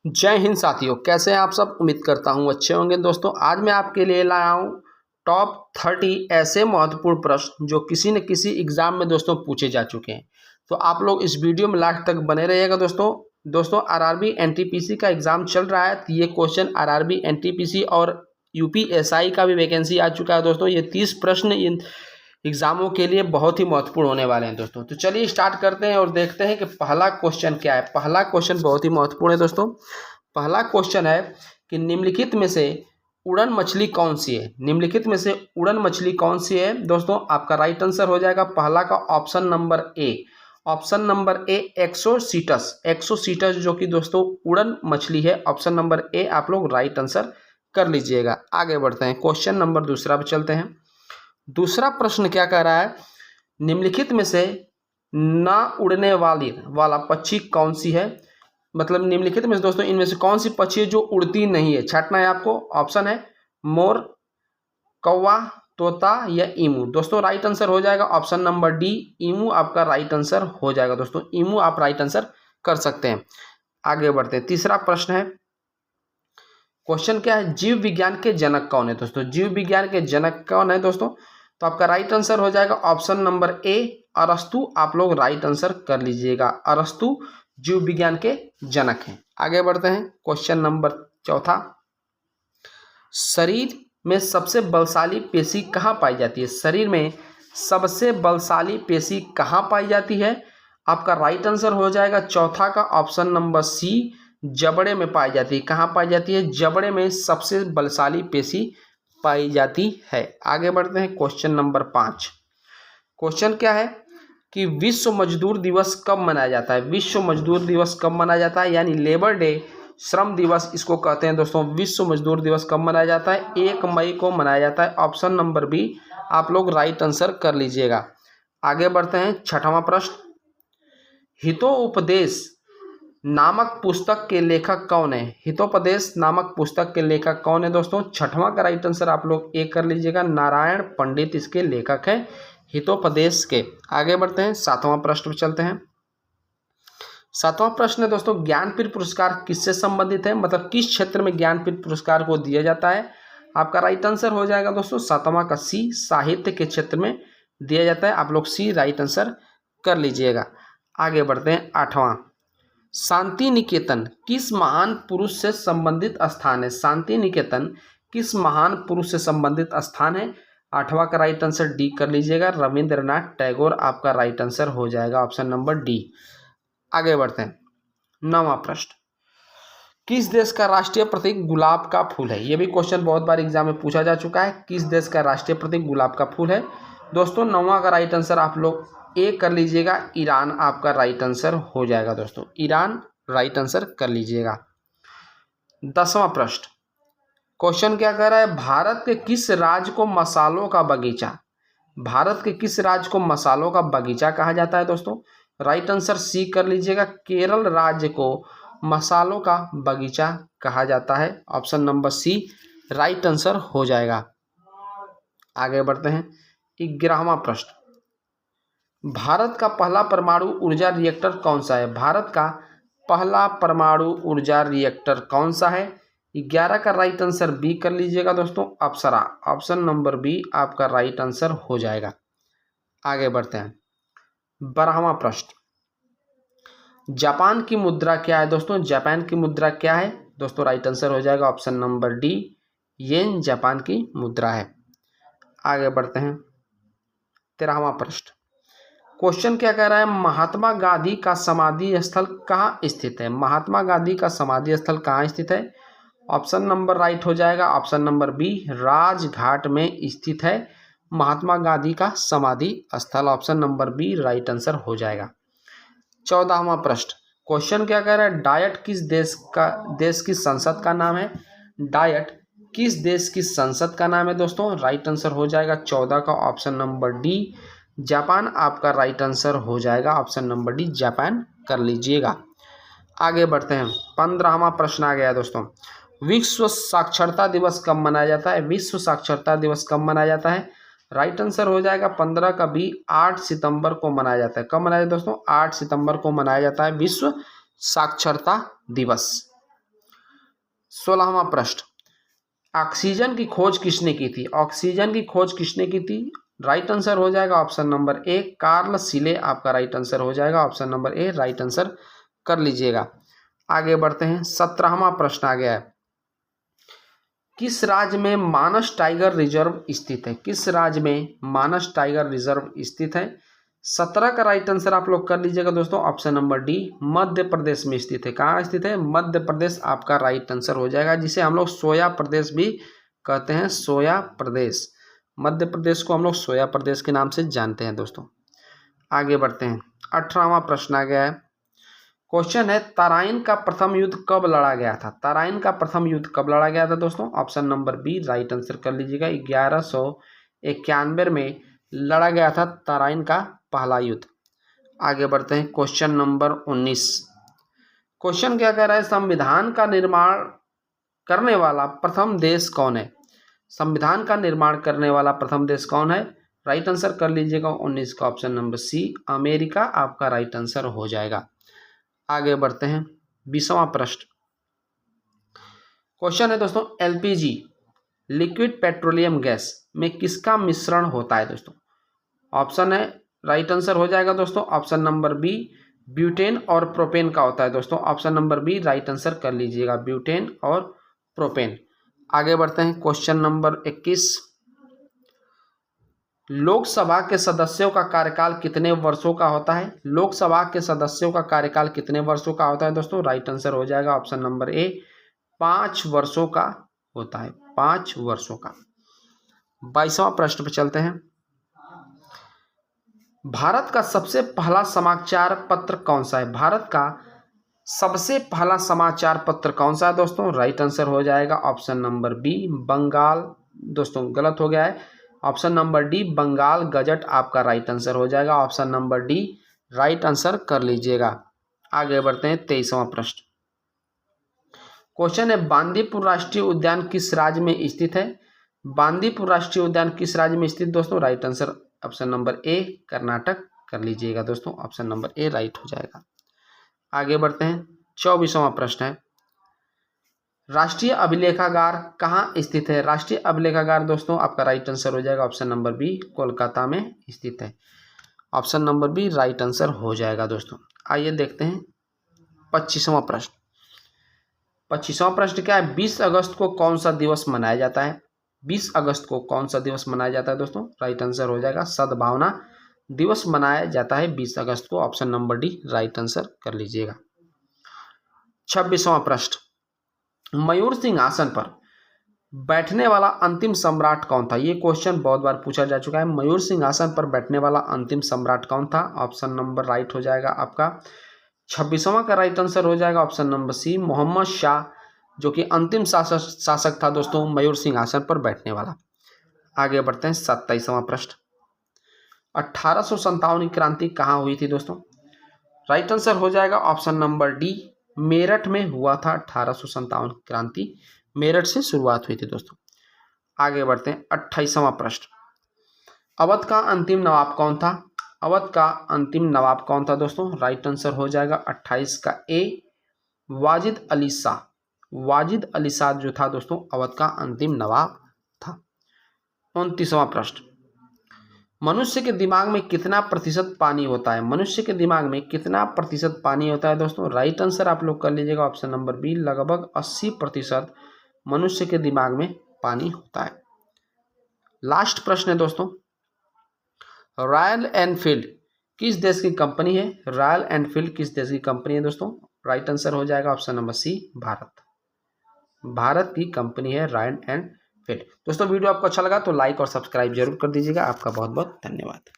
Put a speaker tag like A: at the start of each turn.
A: जय हिंद साथियों, कैसे हैं आप सब। उम्मीद करता हूं अच्छे होंगे। दोस्तों आज मैं आपके लिए लाया हूं टॉप 30 ऐसे महत्वपूर्ण प्रश्न जो किसी न किसी एग्जाम में दोस्तों पूछे जा चुके हैं। तो आप लोग इस वीडियो में लास्ट तक बने रहिएगा। दोस्तों आरआरबी एनटीपीसी का एग्जाम चल रहा है, तो ये क्वेश्चन आरआरबी एनटीपीसी और यूपीएसआई का भी वैकेंसी आ चुका है। दोस्तों ये 30 प्रश्न इन एग्जामों के लिए बहुत ही महत्वपूर्ण होने वाले हैं दोस्तों। तो चलिए स्टार्ट करते हैं और देखते हैं कि पहला क्वेश्चन क्या है। पहला क्वेश्चन बहुत ही महत्वपूर्ण है दोस्तों। पहला क्वेश्चन है कि निम्नलिखित में से उड़न मछली कौन सी है। निम्नलिखित में से उड़न मछली कौन सी है दोस्तों। आपका राइट आंसर हो जाएगा पहला का option number A. Option number A Exocoetus. Exocoetus जो कि दोस्तों उड़न मछली है। ऑप्शन नंबर ए आप लोग राइट आंसर कर लीजिएगा। आगे बढ़ते हैं, क्वेश्चन नंबर दूसरा पे चलते हैं। दूसरा प्रश्न क्या कह रहा है, निम्नलिखित में से ना उड़ने वाला पक्षी कौन सी है। मतलब निम्नलिखित में से दोस्तों इनमें से कौन सी पक्षी है जो उड़ती नहीं है। छांटना है आपको। ऑप्शन है मोर, कौवा, तोता या ईमू। दोस्तों राइट आंसर हो जाएगा ऑप्शन नंबर डी, ईमू आपका राइट आंसर हो जाएगा। दोस्तों ईमू आप राइट आंसर कर सकते हैं। आगे बढ़ते हैं, तीसरा प्रश्न है। क्वेश्चन क्या है, जीव विज्ञान के जनक कौन है। दोस्तों जीव विज्ञान के जनक कौन है दोस्तों। तो आपका राइट आंसर हो जाएगा ऑप्शन नंबर ए अरस्तु। आप लोग राइट आंसर कर लीजिएगा। अरस्तु जीव विज्ञान के जनक हैं। आगे बढ़ते हैं, क्वेश्चन नंबर चौथा। शरीर में सबसे बलशाली पेशी कहाँ पाई जाती है। शरीर में सबसे बलशाली पेशी कहाँ पाई जाती है। आपका राइट आंसर हो जाएगा चौथा का ऑप्शन नंबर सी, जबड़े में पाई जाती है। कहाँ पाई जाती है, जबड़े में सबसे बलशाली पेशी पाई जाती है। आगे बढ़ते हैं, क्वेश्चन नंबर 5। क्वेश्चन क्या है कि विश्व मजदूर दिवस कब मनाया जाता है। विश्व मजदूर दिवस कब मनाया जाता है, यानी लेबर डे, श्रम दिवस इसको कहते हैं दोस्तों। विश्व मजदूर दिवस कब मनाया जाता है, 1 मई को मनाया जाता है। ऑप्शन नंबर बी आप लोग राइट आंसर कर लीजिएगा। आगे बढ़ते हैं, छठवां प्रश्न। हितोपदेश नामक पुस्तक के लेखक कौन है। हितोपदेश नामक पुस्तक के लेखक कौन है दोस्तों। छठवां का राइट आंसर आप लोग ए कर लीजिएगा। नारायण पंडित इसके लेखक हैं, हितोपदेश के। आगे बढ़ते हैं, सातवां प्रश्न पर चलते हैं। सातवां प्रश्न है दोस्तों, ज्ञानपीठ पुरस्कार किससे संबंधित है। मतलब किस क्षेत्र में ज्ञानपीठ पुरस्कार को दिया जाता है। आपका राइट आंसर हो जाएगा दोस्तों सातवां का सी, साहित्य के क्षेत्र में दिया जाता है। आप लोग सी राइट आंसर कर लीजिएगा। आगे बढ़ते हैं, आठवां। शांति निकेतन किस महान पुरुष से संबंधित स्थान है। शांति निकेतन किस महान पुरुष से संबंधित स्थान है। आठवां का राइट आंसर डी कर लीजिएगा। रविंद्रनाथ टैगोर आपका राइट आंसर हो जाएगा, ऑप्शन नंबर डी। आगे बढ़ते हैं, नौवां प्रश्न। किस देश का राष्ट्रीय प्रतीक गुलाब का फूल है। यह भी क्वेश्चन बहुत बार एग्जाम में पूछा जा चुका है। किस देश का राष्ट्रीय प्रतीक गुलाब का फूल है। दोस्तों नौवां का राइट आंसर आप लोग ए कर लीजिएगा। ईरान आपका राइट आंसर हो जाएगा दोस्तों। ईरान राइट आंसर कर लीजिएगा। 10वां प्रश्न। क्वेश्चन क्या कह रहा है, भारत के किस राज्य को मसालों का बगीचा। भारत के किस राज्य को मसालों का बगीचा कहा जाता है दोस्तों। राइट आंसर सी कर लीजिएगा। केरल राज्य को मसालों का बगीचा कहा जाता है। Option number C right answer हो जाएगा। आगे बढ़ते हैं, 11वां प्रश्न। भारत का पहला परमाणु ऊर्जा रिएक्टर कौन सा है। भारत का पहला परमाणु ऊर्जा रिएक्टर कौन सा है। 11 का राइट आंसर बी कर लीजिएगा दोस्तों, अप्सरा। ऑप्शन नंबर बी आपका राइट आंसर हो जाएगा। आगे बढ़ते हैं, 12वां प्रश्न। जापान की मुद्रा क्या है दोस्तों। जापान की मुद्रा क्या है दोस्तों। राइट आंसर हो जाएगा ऑप्शन नंबर डी, येन जापान की मुद्रा है। आगे बढ़ते हैं, 13वां प्रश्न। क्वेश्चन क्या कह रहा है, महात्मा गांधी का समाधि स्थल कहाँ स्थित है। महात्मा गांधी का समाधि स्थल कहाँ स्थित है। ऑप्शन नंबर राइट हो जाएगा, ऑप्शन नंबर बी, राजघाट में स्थित है महात्मा गांधी का समाधि स्थल। Option number B right answer हो जाएगा। 14वां प्रश्न। क्वेश्चन क्या कह रहा है, डायट किस देश की संसद का नाम है। डायट किस देश की संसद का नाम है दोस्तों। राइट आंसर हो जाएगा 14 का ऑप्शन नंबर डी, जापान आपका राइट आंसर हो जाएगा। ऑप्शन नंबर डी जापान कर लीजिएगा। आगे बढ़ते हैं, 15वां प्रश्न आ गया दोस्तों। विश्व साक्षरता दिवस कब मनाया जाता है। विश्व साक्षरता दिवस कब मनाया जाता है। राइट आंसर हो जाएगा 15 का बी, 8 सितंबर को मनाया जाता है। कब मनाया जाता है दोस्तों, 8 सितंबर को मनाया जाता है विश्व साक्षरता दिवस। 16वां प्रश्न, ऑक्सीजन की खोज किसने की थी? ऑक्सीजन की खोज किसने की थी? राइट आंसर हो जाएगा ऑप्शन नंबर ए, कार्ल सीले आपका राइट आंसर हो जाएगा। ऑप्शन नंबर ए राइट आंसर कर लीजिएगा। आगे बढ़ते हैं। 17वां प्रश्न आ गया है, किस राज्य में मानस टाइगर रिजर्व स्थित है? किस राज्य में मानस टाइगर रिजर्व स्थित है? 17 का राइट आंसर आप लोग कर लीजिएगा दोस्तों। Option number D Madhya Pradesh में स्थित है। कहाँ स्थित है? मध्य प्रदेश आपका राइट आंसर हो जाएगा, जिसे हम लोग सोया प्रदेश भी कहते हैं। सोया प्रदेश, मध्य प्रदेश को हम लोग सोया प्रदेश के नाम से जानते हैं दोस्तों। आगे बढ़ते हैं। 18वां प्रश्न आ गया है। क्वेश्चन है, तराइन का प्रथम युद्ध कब लड़ा गया था? तराइन का प्रथम युद्ध कब लड़ा गया था दोस्तों? Option number B right answer कर लीजिएगा। 1191 में लड़ा गया था तराइन का पहला युद्ध। आगे बढ़ते हैं। Question number 19। क्वेश्चन क्या कह रहा है, संविधान का निर्माण करने वाला प्रथम देश कौन है? संविधान का निर्माण करने वाला प्रथम देश कौन है? राइट आंसर कर लीजिएगा 19 का ऑप्शन नंबर सी, अमेरिका आपका राइट आंसर हो जाएगा। आगे बढ़ते हैं। 20वां प्रश्न। क्वेश्चन है दोस्तों, एलपीजी लिक्विड पेट्रोलियम गैस में किसका मिश्रण होता है दोस्तों? ऑप्शन है, राइट आंसर हो जाएगा दोस्तों ऑप्शन नंबर बी, ब्यूटेन और प्रोपेन का होता है दोस्तों। Option number B right answer कर लीजिएगा, ब्यूटेन और प्रोपेन। आगे बढ़ते हैं। Question number 21। लोकसभा के सदस्यों का कार्यकाल कितने वर्षों का होता है? लोकसभा के सदस्यों का कार्यकाल कितने वर्षों का होता है दोस्तों? राइट आंसर हो जाएगा ऑप्शन नंबर ए, 5 वर्षों का होता है, 5 वर्षों का। 22वां प्रश्न पर चलते हैं। भारत का सबसे पहला समाचार पत्र कौन सा है? भारत का सबसे पहला समाचार पत्र कौन सा है दोस्तों? राइट आंसर हो जाएगा ऑप्शन नंबर बी, बंगाल। दोस्तों गलत हो गया है, option number D Bengal gazette आपका राइट आंसर हो जाएगा। Option number D right answer कर लीजिएगा। आगे बढ़ते हैं। 23वां प्रश्न। क्वेश्चन है, बांदीपुर राष्ट्रीय उद्यान किस राज्य में स्थित है? बांदीपुर राष्ट्रीय उद्यान किस राज्य में स्थित दोस्तों? राइट आंसर ऑप्शन नंबर ए, कर्नाटक कर लीजिएगा दोस्तों। ऑप्शन नंबर ए राइट हो जाएगा। आगे बढ़ते हैं। 24वां प्रश्न है, राष्ट्रीय अभिलेखागार कहाँ स्थित है? राष्ट्रीय अभिलेखागार दोस्तों आपका राइट आंसर हो जाएगा ऑप्शन नंबर बी, कोलकाता में स्थित है। Option number B right answer हो जाएगा दोस्तों। आइए देखते हैं 25वां प्रश्न। 25वां प्रश्न क्या है, 20 अगस्त को कौन सा दिवस मनाया जाता है? 20 अगस्त को कौन सा दिवस मनाया जाता है दोस्तों? राइट आंसर हो जाएगा, सद्भावना दिवस मनाया जाता है 20 अगस्त को। Option number D right answer कर लीजिएगा। 26वां प्रश्न, मयूर सिंहासन पर बैठने वाला अंतिम सम्राट कौन था? ये क्वेश्चन बहुत बार पूछा जा चुका है। मयूर सिंहासन पर बैठने वाला अंतिम सम्राट कौन था? ऑप्शन नंबर राइट हो जाएगा आपका 26वां का राइट आंसर हो जाएगा option number C, Mohammad Shah, जो कि अंतिम शासक था दोस्तों मयूर सिंहासन पर बैठने वाला। आगे बढ़ते हैं। 27वां प्रश्न, 1857 की क्रांति कहाँ हुई थी दोस्तों? राइट आंसर हो जाएगा ऑप्शन नंबर डी, मेरठ में हुआ था 1857 की क्रांति, मेरठ से शुरुआत हुई थी दोस्तों। आगे बढ़ते हैं। 28वां प्रश्न, अवध का अंतिम नवाब कौन था? अवध का अंतिम नवाब कौन था दोस्तों? राइट आंसर हो जाएगा 28 का ए, वाजिद अली शाह। वाजिद अली शाह जो था दोस्तों अवध का अंतिम नवाब था। 29वां प्रश्न, मनुष्य के दिमाग में कितना प्रतिशत पानी होता है? मनुष्य के दिमाग में कितना प्रतिशत पानी होता है दोस्तों? राइट आंसर आप लोग कर लीजिएगा ऑप्शन नंबर बी, लगभग 80% मनुष्य के दिमाग में पानी होता है। लास्ट प्रश्न है दोस्तों, रॉयल एनफील्ड किस देश की कंपनी है? रॉयल एनफील्ड किस देश की कंपनी है दोस्तों? राइट आंसर हो जाएगा option number C, Bharat. Bharat की कंपनी है रॉयल एनफील्ड। दोस्तों वीडियो आपको अच्छा लगा तो लाइक और सब्सक्राइब जरूर कर दीजिएगा। आपका बहुत बहुत धन्यवाद।